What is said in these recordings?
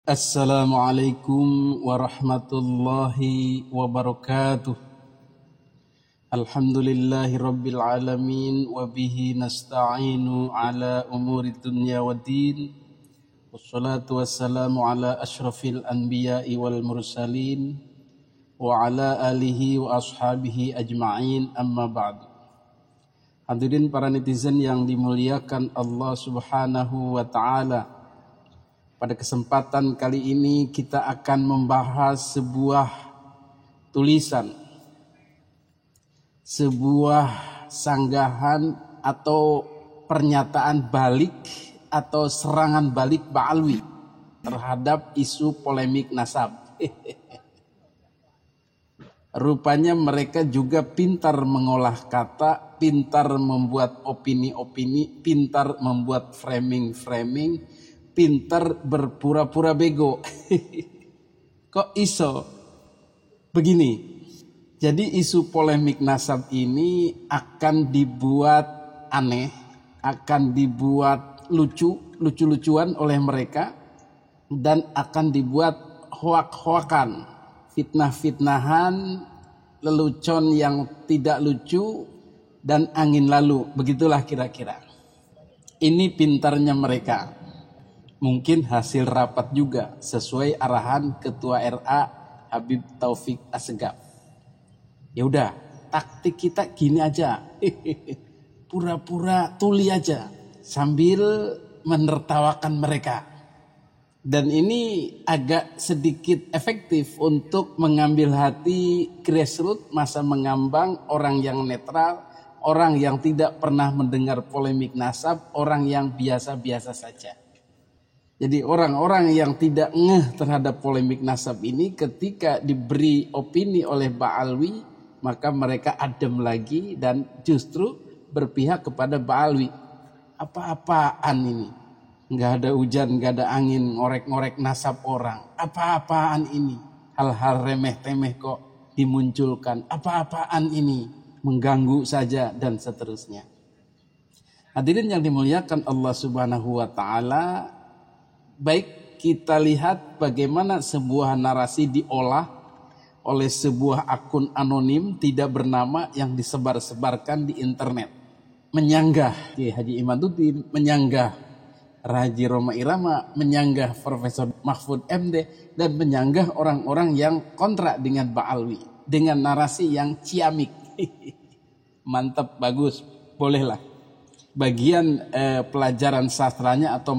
Assalamualaikum warahmatullahi wabarakatuh. Alhamdulillahi rabbil alamin wa bihi nasta'inu ala umuri dunya waddin. Wassalatu wassalamu ala asyrafil anbiya'i wal mursalin wa ala alihi wa ashabihi ajma'in, amma ba'du. Hadirin para netizen yang dimuliakan Allah Subhanahu wa ta'ala, pada kesempatan kali ini kita akan membahas sebuah tulisan, sebuah sanggahan atau pernyataan balik atau serangan balik Ba'alwi terhadap isu polemik nasab. Rupanya mereka juga pintar mengolah kata, pintar membuat opini-opini, pintar membuat framing-framing, pintar berpura-pura bego. Kok iso begini? Jadi isu polemik nasab ini akan dibuat aneh, akan dibuat lucu-lucuan oleh mereka, dan akan dibuat hoak-hoakan, fitnah-fitnahan, lelucon yang tidak lucu, dan angin lalu. Begitulah kira-kira. Ini pintarnya mereka. Mungkin hasil rapat juga sesuai arahan Ketua RA Habib Taufik Assegaf. Ya udah, taktik kita gini aja. Pura-pura tuli aja sambil menertawakan mereka. Dan ini agak sedikit efektif untuk mengambil hati grassroots, masa mengambang, orang yang netral, orang yang tidak pernah mendengar polemik nasab, orang yang biasa-biasa saja. Jadi orang-orang yang tidak ngeh terhadap polemik nasab ini ketika diberi opini oleh Ba'alwi, maka mereka adem lagi dan justru berpihak kepada Ba'alwi. Apa-apaan ini? Nggak ada hujan, nggak ada angin, ngorek-ngorek nasab orang. Apa-apaan ini? Hal-hal remeh-temeh kok dimunculkan. Apa-apaan ini? Mengganggu saja dan seterusnya. Hadirin yang dimuliakan Allah Subhanahu wa ta'ala, baik kita lihat bagaimana sebuah narasi diolah oleh sebuah akun anonim tidak bernama yang disebar-sebarkan di internet. Menyanggah Haji Imaduddin, menyanggah Haji Roma Irama, menyanggah Profesor Mahfud MD, dan menyanggah orang-orang yang kontra dengan Ba'alwi dengan narasi yang ciamik. Mantap, bagus, bolehlah. Bagian pelajaran sastranya atau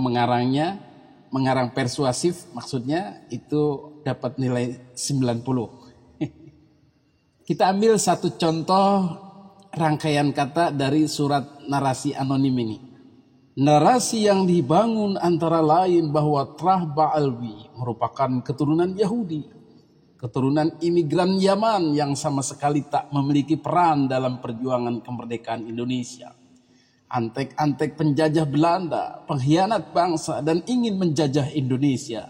mengarang persuasif, maksudnya itu dapat nilai 90. Kita ambil satu contoh rangkaian kata dari surat narasi anonim ini. Narasi yang dibangun antara lain bahwa Trah Ba'alwi merupakan keturunan Yahudi, keturunan imigran Yaman yang sama sekali tak memiliki peran dalam perjuangan kemerdekaan Indonesia. Antek-antek penjajah Belanda, pengkhianat bangsa, dan ingin menjajah Indonesia.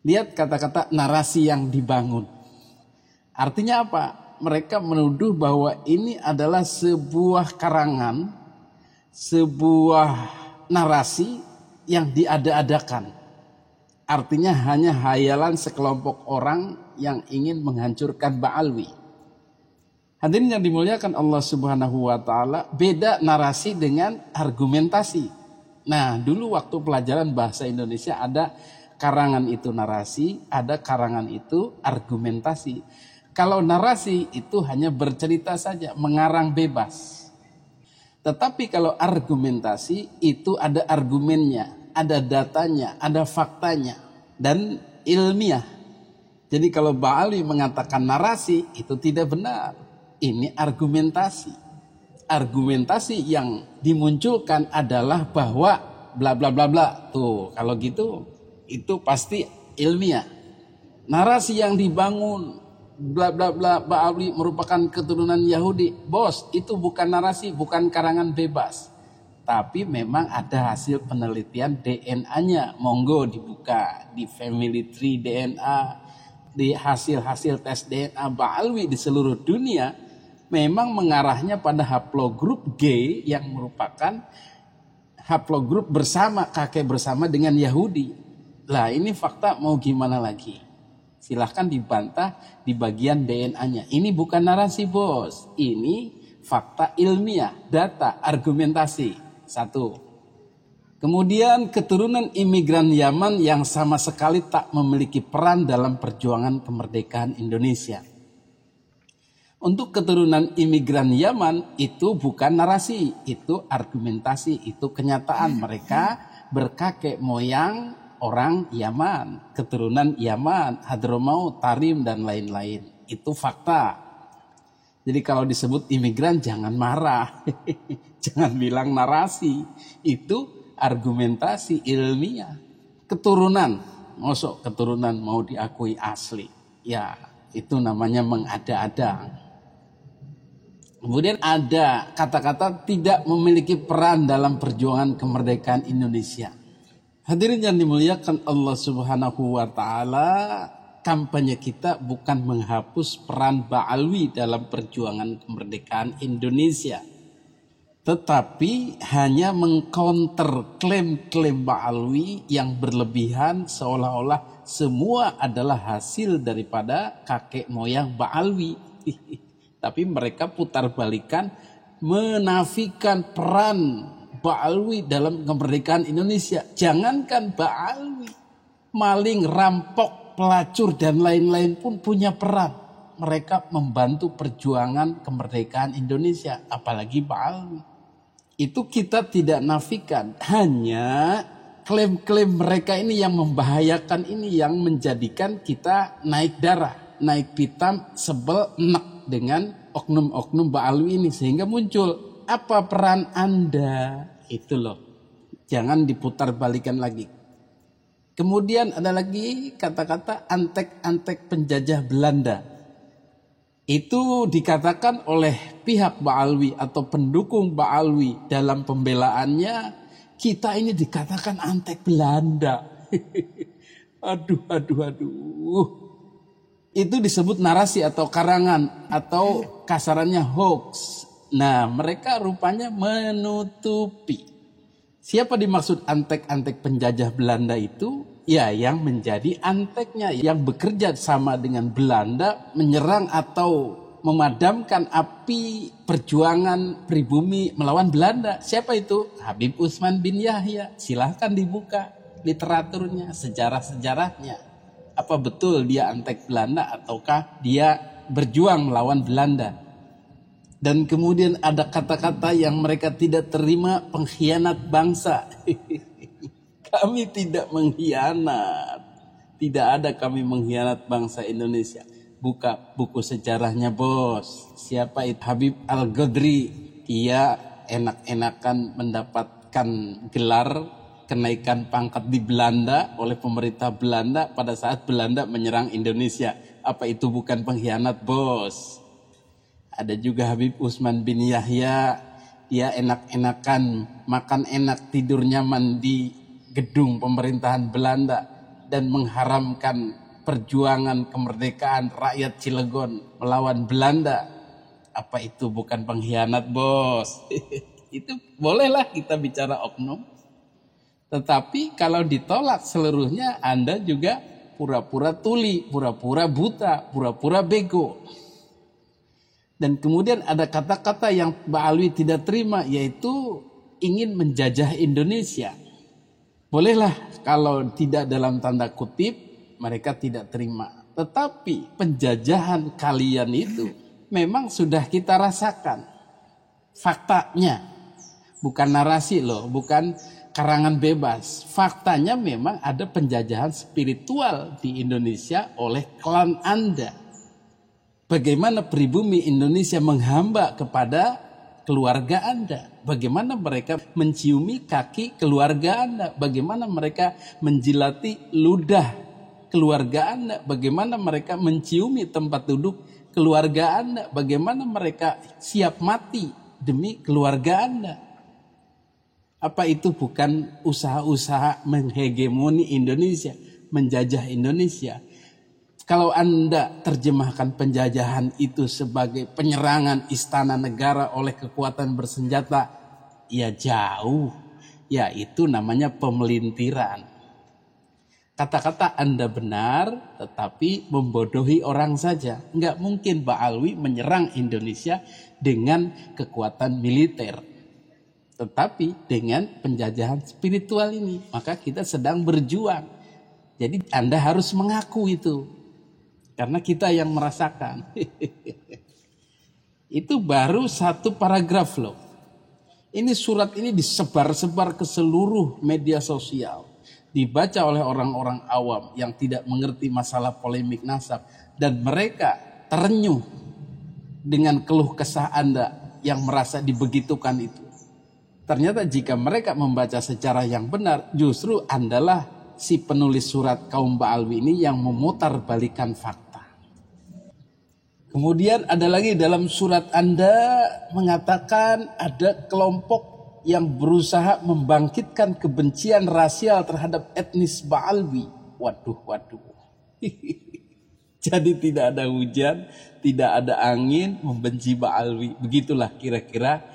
Lihat kata-kata narasi yang dibangun. Artinya apa? Mereka menuduh bahwa ini adalah sebuah karangan, sebuah narasi yang diada-adakan. Artinya hanya hayalan sekelompok orang yang ingin menghancurkan Ba'alwi. Hadirin yang dimuliakan Allah Subhanahu wa ta'ala, beda narasi dengan argumentasi. Nah, dulu waktu pelajaran bahasa Indonesia ada karangan itu narasi, ada karangan itu argumentasi. Kalau narasi itu hanya bercerita saja, mengarang bebas. Tetapi kalau argumentasi itu ada argumennya, ada datanya, ada faktanya, dan ilmiah. Jadi kalau Ba'alwi mengatakan narasi itu tidak benar. Ini argumentasi. Argumentasi yang dimunculkan adalah bahwa bla bla bla bla. Tuh, kalau gitu itu pasti ilmiah. Narasi yang dibangun bla bla bla Ba'alwi merupakan keturunan Yahudi. Bos, itu bukan narasi, bukan karangan bebas. Tapi memang ada hasil penelitian DNA-nya. Monggo dibuka di Family Tree DNA, di hasil-hasil tes DNA Ba'alwi di seluruh dunia. Memang mengarahnya pada haplogrup G yang merupakan haplogrup bersama, kakek bersama dengan Yahudi. Lah ini fakta, mau gimana lagi? Silahkan dibantah di bagian DNA-nya. Ini bukan narasi bos, ini fakta ilmiah, data, argumentasi. Satu. Kemudian keturunan imigran Yaman yang sama sekali tak memiliki peran dalam perjuangan kemerdekaan Indonesia. Untuk keturunan imigran Yaman itu bukan narasi, itu argumentasi, itu kenyataan. Mereka berkakek moyang orang Yaman, keturunan Yaman, Hadramaut, Tarim dan lain-lain. Itu fakta. Jadi kalau disebut imigran jangan marah. Jangan bilang narasi. Itu argumentasi ilmiah. Keturunan, masuk keturunan mau diakui asli. Ya, itu namanya mengada-ada. Kemudian ada kata-kata tidak memiliki peran dalam perjuangan kemerdekaan Indonesia. Hadirin yang dimuliakan Allah Subhanahu wa taala, kampanye kita bukan menghapus peran Ba'alwi dalam perjuangan kemerdekaan Indonesia, tetapi hanya mengcounter klaim-klaim Ba'alwi yang berlebihan seolah-olah semua adalah hasil daripada kakek moyang Ba'alwi. Tapi mereka putar balikan, menafikan peran Ba'alwi dalam kemerdekaan Indonesia. Jangankan Ba'alwi, maling, rampok, pelacur dan lain-lain pun punya peran. Mereka membantu perjuangan kemerdekaan Indonesia, apalagi Ba'alwi. Itu kita tidak nafikan, hanya klaim-klaim mereka ini yang membahayakan, ini yang menjadikan kita naik darah, naik pitam, sebel, enak dengan oknum-oknum Ba'alwi ini, sehingga muncul apa peran Anda, itu loh, jangan diputar balikan lagi. Kemudian ada lagi kata-kata antek-antek penjajah Belanda. Itu dikatakan oleh pihak Ba'alwi atau pendukung Ba'alwi dalam pembelaannya, kita ini dikatakan antek Belanda. Aduh. Itu disebut narasi atau karangan atau kasarannya hoax. Nah, mereka rupanya menutupi. Siapa dimaksud antek-antek penjajah Belanda itu? Ya, yang menjadi anteknya, yang bekerja sama dengan Belanda menyerang atau memadamkan api perjuangan pribumi melawan Belanda. Siapa itu? Habib Utsman bin Yahya. Silahkan dibuka literaturnya, sejarah-sejarahnya. Apa betul dia antek Belanda ataukah dia berjuang melawan Belanda? Dan kemudian ada kata-kata yang mereka tidak terima, pengkhianat bangsa. Kami tidak mengkhianat. Tidak ada kami mengkhianat bangsa Indonesia. Buka buku sejarahnya bos. Siapa itu? Habib Al-Ghadri. Ia enak-enakan mendapatkan gelar kenaikan pangkat di Belanda oleh pemerintah Belanda pada saat Belanda menyerang Indonesia. Apa itu bukan pengkhianat bos? Ada juga Habib Utsman bin Yahya. Dia enak-enakan, makan enak, tidur nyaman di gedung pemerintahan Belanda dan mengharamkan perjuangan kemerdekaan rakyat Cilegon melawan Belanda. Apa itu bukan pengkhianat bos? Itu bolehlah kita bicara oknum. Tetapi kalau ditolak seluruhnya, Anda juga pura-pura tuli, pura-pura buta, pura-pura bego. Dan kemudian ada kata-kata yang Ba'alwi tidak terima, yaitu ingin menjajah Indonesia. Bolehlah kalau tidak dalam tanda kutip, mereka tidak terima. Tetapi penjajahan kalian itu memang sudah kita rasakan. Faktanya, bukan narasi loh, bukan karangan bebas. Faktanya memang ada penjajahan spiritual di Indonesia oleh klan Anda. Bagaimana pribumi Indonesia menghamba kepada keluarga Anda. Bagaimana mereka menciumi kaki keluarga Anda. Bagaimana mereka menjilati ludah keluarga Anda. Bagaimana mereka menciumi tempat duduk keluarga Anda. Bagaimana mereka siap mati demi keluarga Anda. Apa itu bukan usaha-usaha menghegemoni Indonesia, menjajah Indonesia? Kalau Anda terjemahkan penjajahan itu sebagai penyerangan istana negara oleh kekuatan bersenjata, ya jauh. Ya itu namanya pemelintiran. Kata-kata Anda benar, tetapi membodohi orang saja. Enggak mungkin Ba'alwi menyerang Indonesia dengan kekuatan militer. Tetapi dengan penjajahan spiritual ini, maka kita sedang berjuang. Jadi Anda harus mengaku itu. Karena kita yang merasakan. Itu baru satu paragraf loh. Ini surat ini disebar-sebar ke seluruh media sosial. Dibaca oleh orang-orang awam yang tidak mengerti masalah polemik nasab. Dan mereka terenyuh dengan keluh kesah Anda yang merasa dibegitukan itu. Ternyata jika mereka membaca sejarah yang benar, justru Andalah si penulis surat kaum Ba'alwi ini yang memutar balikan fakta. Kemudian ada lagi dalam surat Anda mengatakan ada kelompok yang berusaha membangkitkan kebencian rasial terhadap etnis Ba'alwi. Waduh. Jadi tidak ada hujan, tidak ada angin, membenci Ba'alwi. Begitulah kira-kira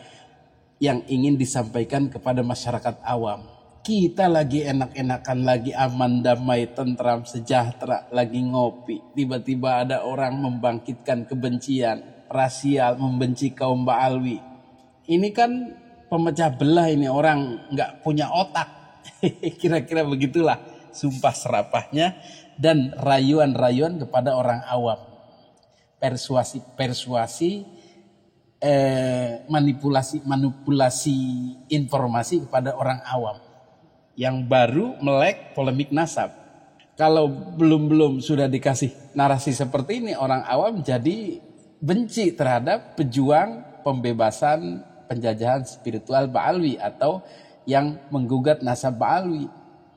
yang ingin disampaikan kepada masyarakat awam. Kita lagi enak-enakan, lagi aman, damai, tentram, sejahtera, lagi ngopi. Tiba-tiba ada orang membangkitkan kebencian rasial, membenci kaum Ba'alwi. Ini kan pemecah belah, ini orang nggak punya otak. Kira-kira begitulah sumpah serapahnya dan rayuan-rayuan kepada orang awam. Persuasi, manipulasi informasi kepada orang awam yang baru melek polemik nasab. Kalau belum sudah dikasih narasi seperti ini, orang awam jadi benci terhadap pejuang pembebasan penjajahan spiritual Ba'alwi atau yang menggugat nasab Ba'alwi.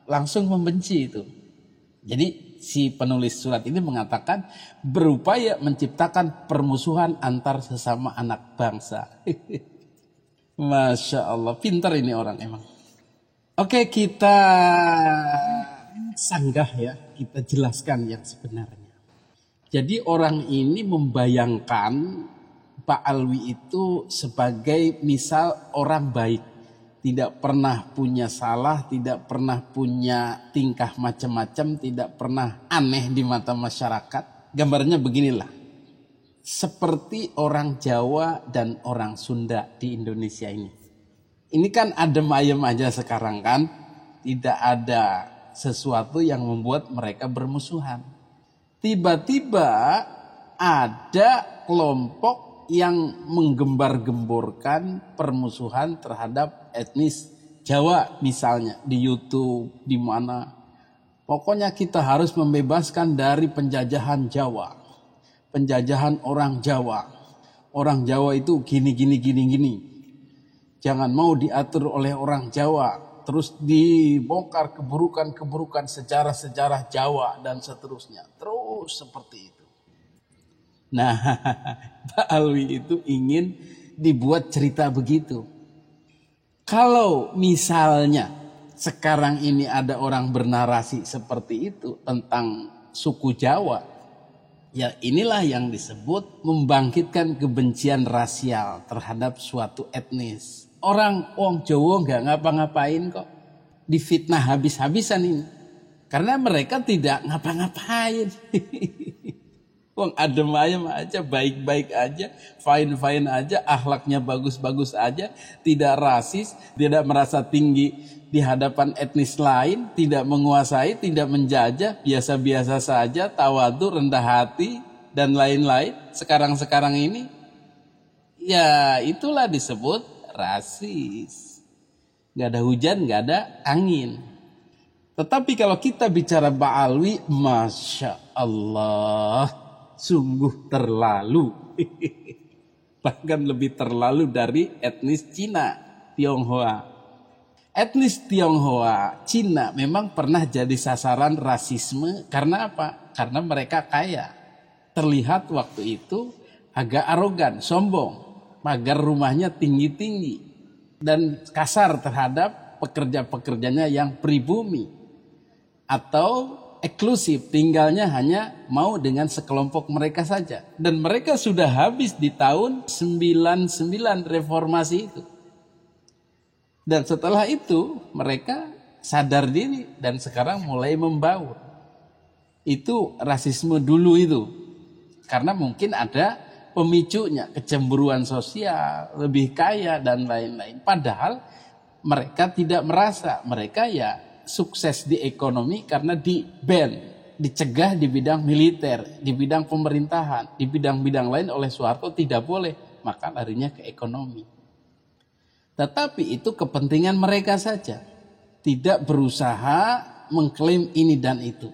Langsung membenci itu. Jadi si penulis surat ini mengatakan berupaya menciptakan permusuhan antar sesama anak bangsa. Masya Allah, pintar ini orang emang. Oke, kita sanggah ya, kita jelaskan yang sebenarnya. Jadi orang ini membayangkan Ba'alwi itu sebagai misal orang baik. Tidak pernah punya salah, tidak pernah punya tingkah macam-macam, tidak pernah aneh di mata masyarakat. Gambarnya beginilah. Seperti orang Jawa dan orang Sunda di Indonesia ini. Ini kan adem ayem aja sekarang kan. Tidak ada sesuatu yang membuat mereka bermusuhan. Tiba-tiba ada kelompok yang menggembar-gemborkan permusuhan terhadap etnis Jawa misalnya di YouTube, di mana. Pokoknya kita harus membebaskan dari penjajahan Jawa. Penjajahan orang Jawa. Orang Jawa itu gini. Jangan mau diatur oleh orang Jawa. Terus dibongkar keburukan-keburukan sejarah-sejarah Jawa dan seterusnya. Terus seperti itu. Nah, Ba'alwi itu ingin dibuat cerita begitu. Kalau misalnya sekarang ini ada orang bernarasi seperti itu tentang suku Jawa, ya inilah yang disebut membangkitkan kebencian rasial terhadap suatu etnis. Orang Jawa nggak ngapa-ngapain kok, difitnah habis-habisan ini. Karena mereka tidak ngapa-ngapain. Wong adem ayem aja, baik-baik aja, fine-fine aja, akhlaknya bagus-bagus aja, tidak rasis, tidak merasa tinggi di hadapan etnis lain, tidak menguasai, tidak menjajah, biasa-biasa saja, tawadhu, rendah hati, dan lain-lain. Sekarang ini, ya itulah disebut rasis. Gak ada hujan, gak ada angin. Tetapi kalau kita bicara Ba'alwi, Masya Allah, sungguh terlalu. Bahkan lebih terlalu dari etnis Cina, Tionghoa. Etnis Tionghoa, Cina memang pernah jadi sasaran rasisme. Karena apa? Karena mereka kaya. Terlihat waktu itu agak arogan, sombong. Pagar rumahnya tinggi-tinggi. Dan kasar terhadap pekerja-pekerjanya yang pribumi. Atau eksklusif, tinggalnya hanya mau dengan sekelompok mereka saja. Dan mereka sudah habis di tahun 99 reformasi itu. Dan setelah itu mereka sadar diri dan sekarang mulai membaur. Itu rasisme dulu itu. Karena mungkin ada pemicunya, kecemburuan sosial, lebih kaya dan lain-lain. Padahal mereka tidak merasa, mereka ya sukses di ekonomi karena di-ban, dicegah di bidang militer, di bidang pemerintahan, di bidang-bidang lain oleh Soeharto tidak boleh, maka larinya ke ekonomi. Tetapi itu kepentingan mereka saja, tidak berusaha mengklaim ini dan itu.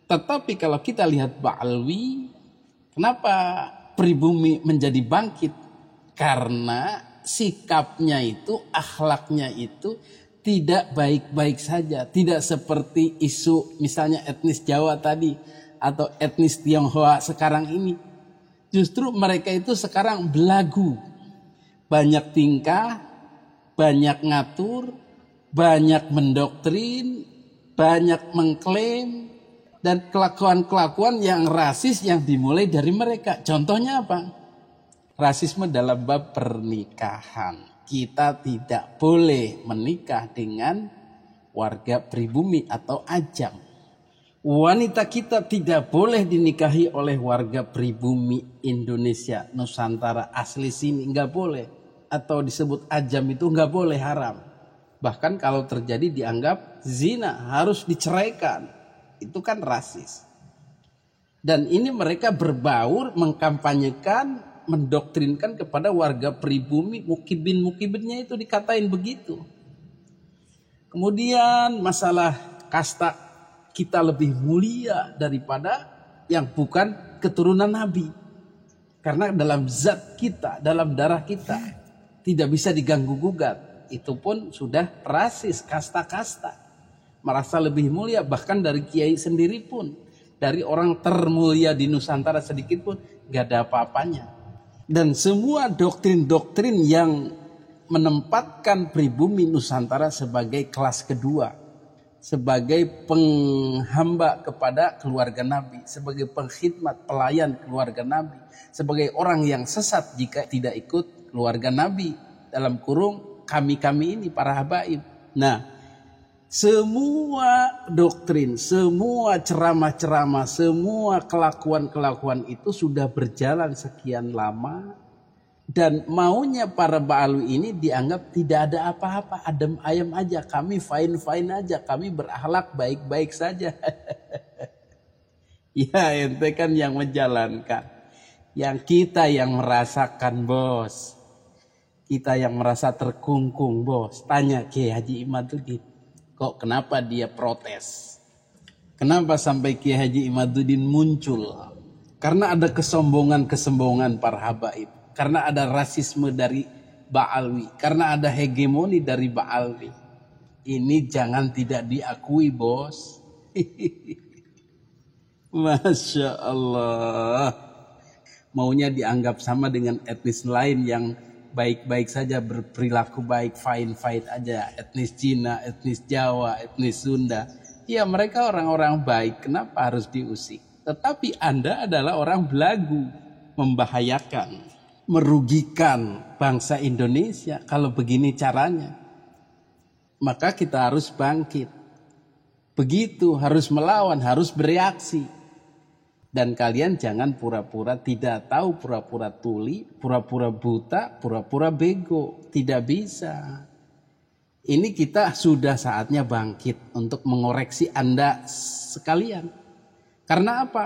Tetapi kalau kita lihat Ba'alwi, kenapa pribumi menjadi bangkit? Karena sikapnya itu, akhlaknya itu tidak baik-baik saja. Tidak seperti isu misalnya etnis Jawa tadi atau etnis Tionghoa sekarang ini. Justru mereka itu sekarang belagu. Banyak tingkah, banyak ngatur, banyak mendoktrin, banyak mengklaim, dan kelakuan-kelakuan yang rasis yang dimulai dari mereka. Contohnya apa? Rasisme dalam bab pernikahan. Kita tidak boleh menikah dengan warga pribumi atau ajam. Wanita kita tidak boleh dinikahi oleh warga pribumi Indonesia, Nusantara asli sini, nggak boleh. Atau disebut ajam itu nggak boleh, haram. Bahkan kalau terjadi dianggap zina, harus diceraikan. Itu kan rasis. Dan ini mereka berbaur, mengkampanyekan, mendoktrinkan kepada warga pribumi, mukibinnya itu dikatain begitu. Kemudian masalah kasta, kita lebih mulia daripada yang bukan keturunan Nabi. Karena dalam zat kita, dalam darah kita, tidak bisa diganggu gugat. Itu pun sudah rasis, kasta-kasta. Merasa lebih mulia, bahkan dari kiai sendiri pun. Dari orang termulia di Nusantara sedikit pun gak ada apa-apanya. Dan semua doktrin-doktrin yang menempatkan pribumi Nusantara sebagai kelas kedua, sebagai penghamba kepada keluarga Nabi, sebagai pengkhidmat pelayan keluarga Nabi, sebagai orang yang sesat jika tidak ikut keluarga Nabi, dalam kurung kami-kami ini para habaib. Nah, semua doktrin, semua ceramah-ceramah, semua kelakuan-kelakuan itu sudah berjalan sekian lama. Dan maunya para Ba'alwi ini dianggap tidak ada apa-apa, adem ayam aja, kami fine-fine aja, kami berakhlak baik-baik saja. Ya ente kan yang menjalankan. Yang kita yang merasakan, bos. Kita yang merasa terkungkung, bos. Tanya Kiai Haji Imaduddin. Kok kenapa dia protes? Kenapa sampai Kiai Haji Imaduddin muncul? Karena ada kesombongan para habaib. Karena ada rasisme dari Ba'alwi. Karena ada hegemoni dari Ba'alwi. Ini jangan tidak diakui, bos. Masya Allah. Maunya dianggap sama dengan etnis lain yang baik-baik saja, berperilaku baik, fine-fine aja. Etnis Cina, etnis Jawa, etnis Sunda. Ya mereka orang-orang baik, kenapa harus diusik? Tetapi Anda adalah orang belagu, membahayakan, merugikan bangsa Indonesia kalau begini caranya. Maka kita harus bangkit. Begitu, harus melawan, harus bereaksi. Dan kalian jangan pura-pura tidak tahu, pura-pura tuli, pura-pura buta, pura-pura bego. Tidak bisa. Ini kita sudah saatnya bangkit untuk mengoreksi Anda sekalian. Karena apa?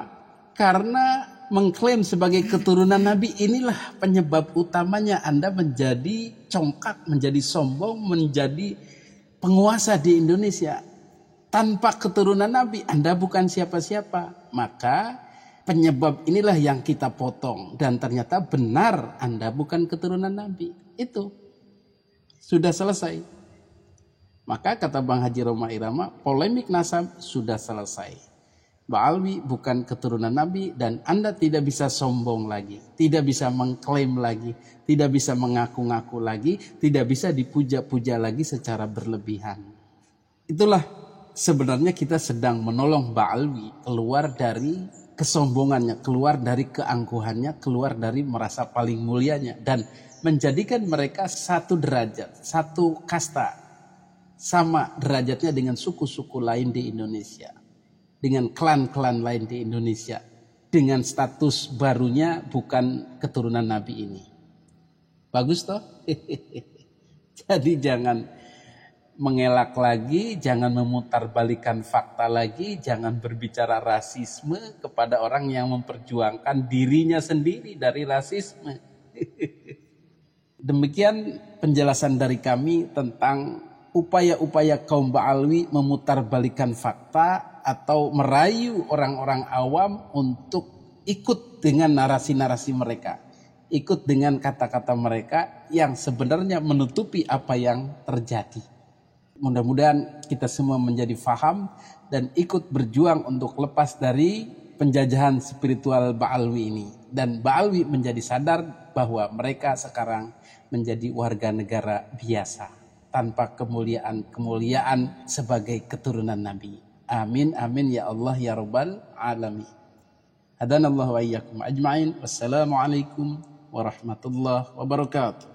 Karena mengklaim sebagai keturunan Nabi, inilah penyebab utamanya Anda menjadi congkak, menjadi sombong, menjadi penguasa di Indonesia. Tanpa keturunan Nabi, Anda bukan siapa-siapa. Maka penyebab inilah yang kita potong. Dan ternyata benar Anda bukan keturunan Nabi. Itu sudah selesai. Maka kata Bang Haji Roma Irama, polemik nasab sudah selesai. Ba'alwi bukan keturunan Nabi dan Anda tidak bisa sombong lagi. Tidak bisa mengklaim lagi. Tidak bisa mengaku-ngaku lagi. Tidak bisa dipuja-puja lagi secara berlebihan. Itulah sebenarnya kita sedang menolong Ba'alwi keluar dari kesombongannya, keluar dari keangkuhannya, keluar dari merasa paling mulianya, dan menjadikan mereka satu derajat, satu kasta sama derajatnya dengan suku-suku lain di Indonesia, dengan klan-klan lain di Indonesia, dengan status barunya bukan keturunan Nabi ini. Bagus toh? Jadi jangan mengelak lagi, jangan memutarbalikan fakta lagi, jangan berbicara rasisme kepada orang yang memperjuangkan dirinya sendiri dari rasisme. Demikian penjelasan dari kami tentang upaya-upaya kaum Ba'alwi memutarbalikan fakta atau merayu orang-orang awam untuk ikut dengan narasi-narasi mereka, ikut dengan kata-kata mereka yang sebenarnya menutupi apa yang terjadi. Mudah-mudahan kita semua menjadi faham dan ikut berjuang untuk lepas dari penjajahan spiritual Ba'alwi ini. Dan Ba'alwi menjadi sadar bahwa mereka sekarang menjadi warga negara biasa, tanpa kemuliaan sebagai keturunan Nabi. Amin, amin ya Allah ya Rabbal Alamin. Hadanallahu wa iyyakum ajma'in. Wassalamualaikum warahmatullahi wabarakatuh.